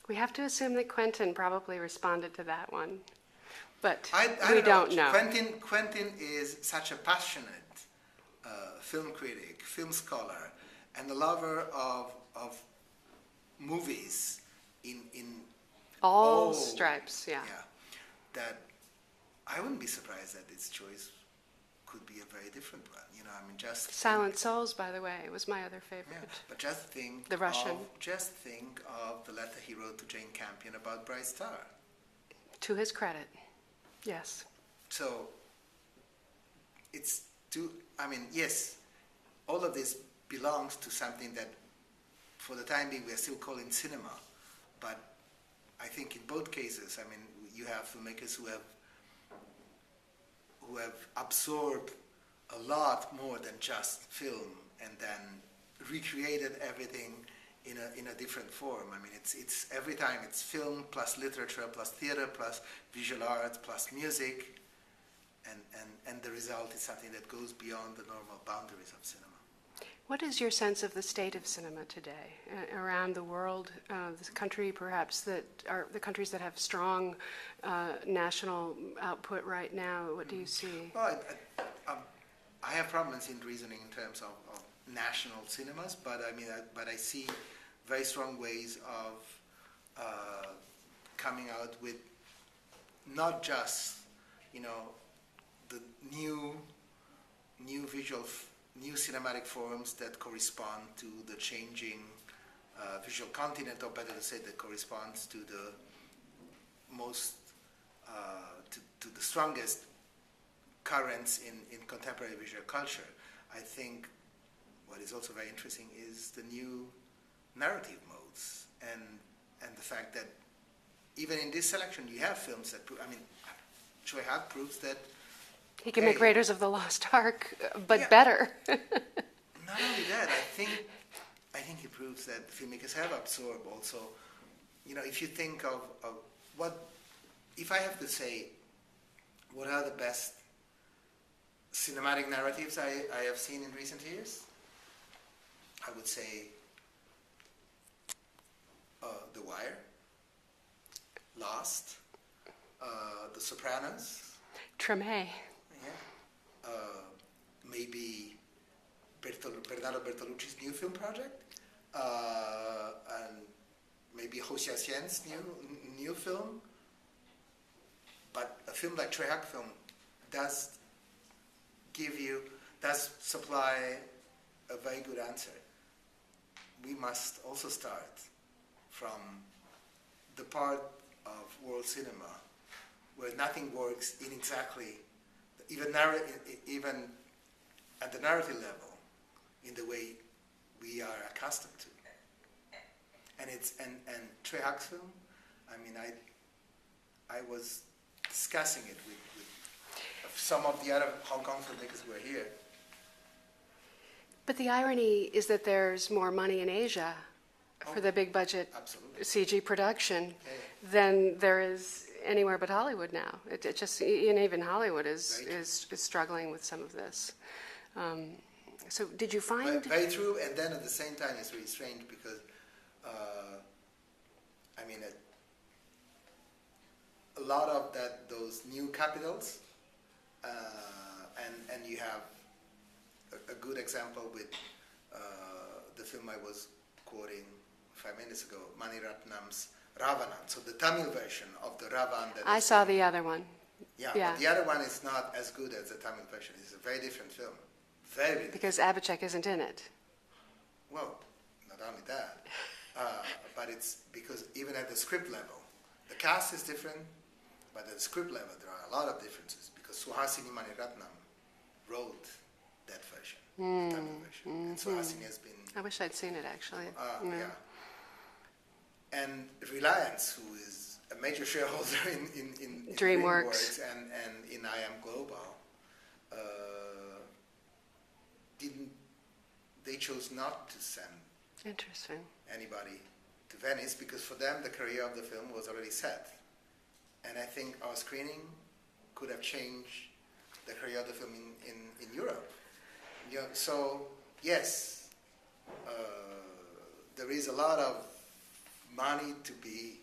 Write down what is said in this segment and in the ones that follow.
We have to assume that Quentin probably responded to that one, but I we don't know. Quentin is such a passionate film critic, film scholar, and a lover of movies in all stripes, yeah. That I wouldn't be surprised that its choice could be a very different one. Just Silent Souls, by the way, was my other favorite. Yeah, but just think the Russian. Just think of the letter he wrote to Jane Campion about Bright Star. To his credit, yes. So it's yes, all of this belongs to something that, for the time being, we are still calling cinema. But I think in both cases, you have filmmakers who have absorbed a lot more than just film and then recreated everything in a different form. It's every time it's film plus literature plus theater plus visual arts plus music, and the result is something that goes beyond the normal boundaries of cinema. What is your sense of the state of cinema today around the world? The country, perhaps, that are the countries that have strong national output right now. What do you see? Well, I have problems in reasoning in terms of national cinemas, but I see very strong ways of coming out with not just the new cinematic forms that correspond to the changing visual continent, or better to say, that corresponds to the most to the strongest currents in contemporary visual culture. I think what is also very interesting is the new narrative modes and the fact that even in this selection you have films that Choi Hak proves that he can make Raiders of the Lost Ark, but better. Not only that, I think he proves that filmmakers have absorbed also. If you think of what, if I have to say, what are the best cinematic narratives I have seen in recent years, I would say The Wire, Lost, The Sopranos. Treme. Maybe Bernardo Bertolucci's new film project, and maybe Ho Xiaxian's new film. But a film like Choi Hak film does supply a very good answer. We must also start from the part of world cinema where nothing works in exactly, even at the narrative level, in the way we are accustomed to. And Choi Hak's film, I was discussing it with some of the other Hong Kong filmmakers who are here. But the irony is that there's more money in Asia for the big budget CG production than there is anywhere but Hollywood now. It just, and even Hollywood is struggling with some of this. So did you find... Very true, and then at the same time it's really strange because, a lot of those new capitals, and you have a good example with the film I was quoting 5 minutes ago, Mani Ratnam's Ravanan. So the Tamil version of the Ravan. I saw the other one. Yeah, but the other one is not as good as the Tamil version. It's a very different film. Very different. Because Abhishek isn't in it. Well, not only that, but it's because even at the script level, the cast is different, but at the script level there are a lot of differences because Suhasini Maniratnam wrote that version, the Tamil version. And Suhasini has been... I wish I'd seen it, actually. Yeah. And Reliance, who is a major shareholder in DreamWorks and in I Am Global, they chose not to send anybody to Venice because for them the career of the film was already set. And I think our screening could have changed the career of the film in Europe. So yes, there is a lot of money to be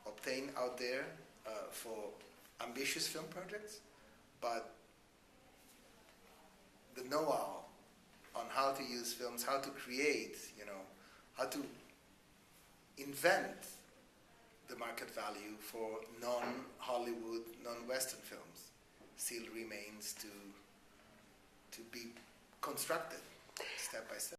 obtained out there for ambitious film projects, but the know-how on how to use films, how to create, how to invent the market value for non-Hollywood, non-Western films still remains to be constructed step by step.